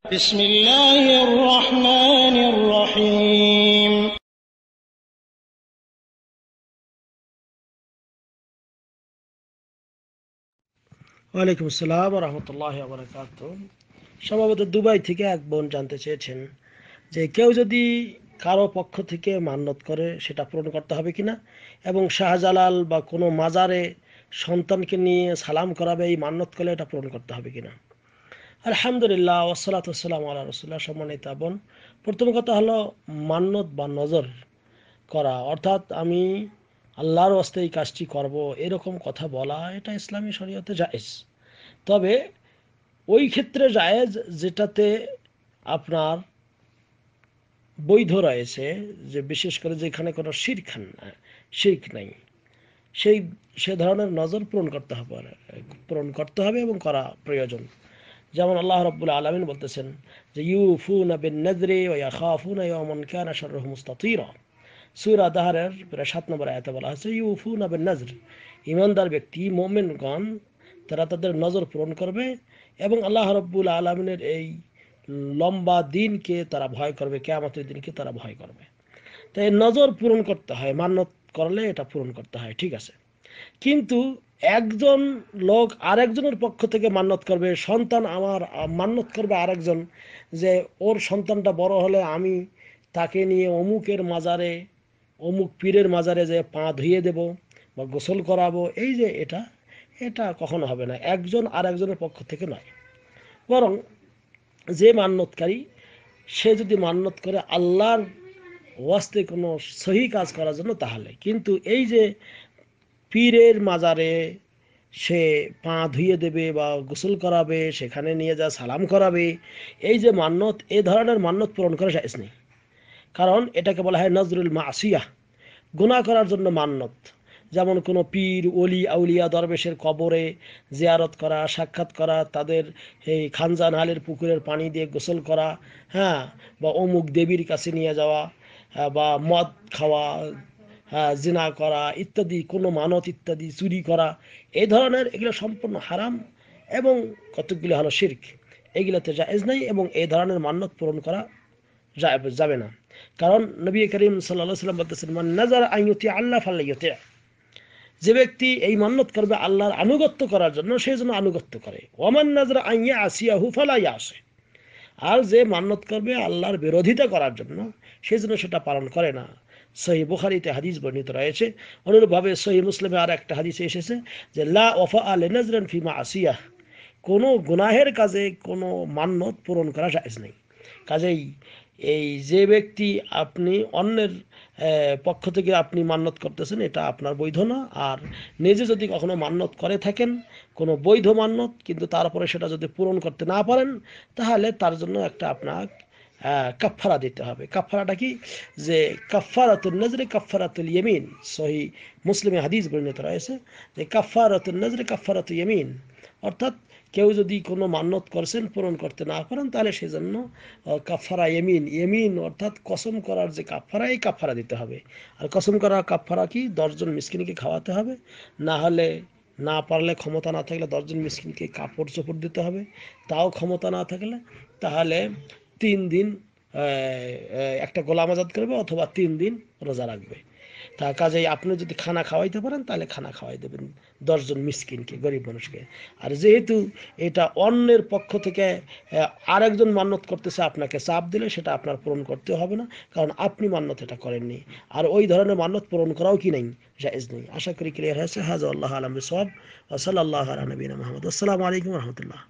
بسم الله الرحمن الرحيم ওয়ালাইকুম আসসালাম ওয়া রাহমাতুল্লাহি ওয়া বারাকাতুহু। সম্ভবত দুবাই থেকে এক বোন জানতে চেয়েছেন যে কেউ যদি কারো পক্ষ থেকে মান্যত করে সেটা পূরণ করতে হবে কিনা, এবং শাহজালাল বা কোনো মাজারে সন্তানকে নিয়ে সালাম করাবে এই মান্যত করলে এটা পূরণ করতে হবে কিনা। আলহামদুলিল্লাহ ওয়াসসালাতু ওয়াসসালামু আলা রাসূলিল্লাহ। সম্মানিত বোন, প্রথম কথা হলো মান্যত বা নজর করা, অর্থাৎ আমি আল্লাহর ওয়াস্তে এই কাজটি করব এরকম কথা বলা, এটা ইসলামী শরীয়তে জায়েজ। তবে ওই ক্ষেত্রে জায়েজ যেটাতে আপনার বৈধ রয়েছে, যে বিশেষ করে যেখানে কোনো শিরক নাই, সেই সে ধরনের নজর পূরণ করতে হবে এবং করা প্রয়োজন। যেমন আল্লাহ রাব্বুল আলামিন বলতেছেন যে ইউফুনা বিন নাযরি ওয়া ইয়াখাফুনা ইয়াওমান কানা শাররুহু মুস্তাতিরা। সূরা দাহরের প্রায় 7 নম্বর আয়াতে বলা হয়েছে ইউফুনা বিন নাযর, ঈমানদার ব্যক্তি মুমিনগণ তারা তাদের নজর পূরণ করবে এবং আল্লাহ রাব্বুল আলামিনের এই লম্বা দিনকে তারা ভয় করবে, কিয়ামতের দিনকে তারা ভয় করবে। তাই নজর পূরণ করতে হয়, মান্যত করলে এটা পূরণ করতে হয়, ঠিক আছে। কিন্তু একজন লোক আরেকজনের পক্ষ থেকে মান্যত করবে, সন্তান আমার মান্যত করবে আরেকজন, যে ওর সন্তানটা বড় হলে আমি তাকে নিয়ে অমুকের মাজারে, অমুক পীরের মাজারে যে পা ধুইয়ে দেব বা গোসল করাবো, এই যে এটা এটা কখনো হবে না, একজন আরেকজনের পক্ষ থেকে নয়। বরং যে মান্যতকারী সে যদি মান্যত করে আল্লাহর ওয়াস্তে কোনো সহি কাজ করার জন্য, তাহলে কিন্তু এই যে পীরের মাজারে সে পা ধুইয়ে দেবে বা গোসল করাবে, সেখানে নিয়ে যা সালাম করাবে, এই যে মান্যত, এই ধরনের মান্যত পূরণ করা জায়েজ নেই। কারণ এটাকে বলা হয় নজরুল মাসিয়া, গুনাহ করার জন্য মান্যত। যেমন কোনো পীর, ওলি, আউলিয়া, দরবেশের কবরে জিয়ারত করা, সাক্ষাৎ করা, তাদের এই খানজান হালের পুকুরের পানি দিয়ে গোসল করা, হ্যাঁ, বা অমুক দেবীর কাছে নিয়ে যাওয়া, বা মদ খাওয়া, জিনা করা ইত্যাদি, কোনো মানত ইত্যাদি, চুরি করা, এই ধরনের এগুলো সম্পূর্ণ হারাম এবং কতকগুলো হলো শিরক। এগুলোতে জায়েজ নাই এবং এই ধরনের মান্যত পূরণ করা যাবে না। কারণ নবী করিম সাল্লাল্লাহু আলাইহি ওয়াসাল্লাম বলতেছেন মান নাযারা আন ইউতি আল্লাহ ফাল্লাইউতি, যে ব্যক্তি এই মান্যত করবে আল্লাহর আনুগত্য করার জন্য, সেই জন্য আনুগত্য করে। ওয়ামান নাযারা আন ইয়াসিয়াহু ফালা ইয়াসি, আর যে মান্যত করবে আল্লাহর বিরোধিতা করার জন্য, সেই জন্য সেটা পালন করে না। সহিহ বুখারীতে হাদিস বর্ণিত রয়েছে। অনুরূপভাবে সহিহ মুসলিমে আর একটা হাদিসে এসেছে যে লা ওয়াফা লিনাজরিন ফি মাসিয়াহ, কোনো গুনাহের কাজে কোনো মান্যত পূরণ করা জায়েজ নেই। কাজেই এই যে ব্যক্তি আপনি অন্যের পক্ষ থেকে আপনি মান্যত করতেছেন, এটা আপনার বৈধ না। আর নিজে যদি কখনো মান্যত করে থাকেন, কোনো বৈধ মান্যত, কিন্তু তারপরে সেটা যদি পূরণ করতে না পারেন, তাহলে তার জন্য একটা আপনার কাফফারা দিতে হবে। কাফফারাটা কি? যে কাফফারাতুন নজরে কাফফারাতুল ইয়ামিন, সহিহ মুসলিমে হাদিস বর্ণিত রয়েছে যে কাফফারাতুন নজরে কাফফারাতুল ইয়ামিন, অর্থাৎ কেউ যদি কোনো মান্যত করছেন পূরণ করতে না পারেন, তাহলে সেজন্য কাফফারা ইয়ামিন, ইয়ামিন অর্থাৎ কসম করার যে কাফফারা, এই কাফফারা দিতে হবে। আর কসম করার কাফফারা কি? 10 জন মিসকিনকে খাওয়াতে হবে, না হলে, না পারলে, ক্ষমতা না থাকলে 10 জন মিসকিনকে কাপড় চোপড় দিতে হবে, তাও ক্ষমতা না থাকলে তাহলে 3 দিন একটা গোলাম আজাদ করবে অথবা 3 দিন রোজা রাখবে। তা কাজেই আপনি যদি খানা খাওয়াইতে পারেন তাহলে খানা খাওয়াই দেবেন 10 জন মিসকিনকে, গরিব মানুষকে। আর যেহেতু এটা অন্যের পক্ষ থেকে আরেকজন মান্যত করতেছে, আপনাকে চাপ দিলে সেটা আপনার পূরণ করতে হবে না, কারণ আপনি মান্যত এটা করেননি। আর ওই ধরনের মান্যত পূরণ করাও কি নেই, জায়েজ নেই। আশা করি ক্লিয়ার হয়েছে। হাযা আল্লাহু আ'লাম বিসওয়াব ওয়া সাল্লাল্লাহু আলা নবিয়িনা মুহাম্মদ। আসসালামু আলাইকুম ওয়া রাহমাতুল্লাহ।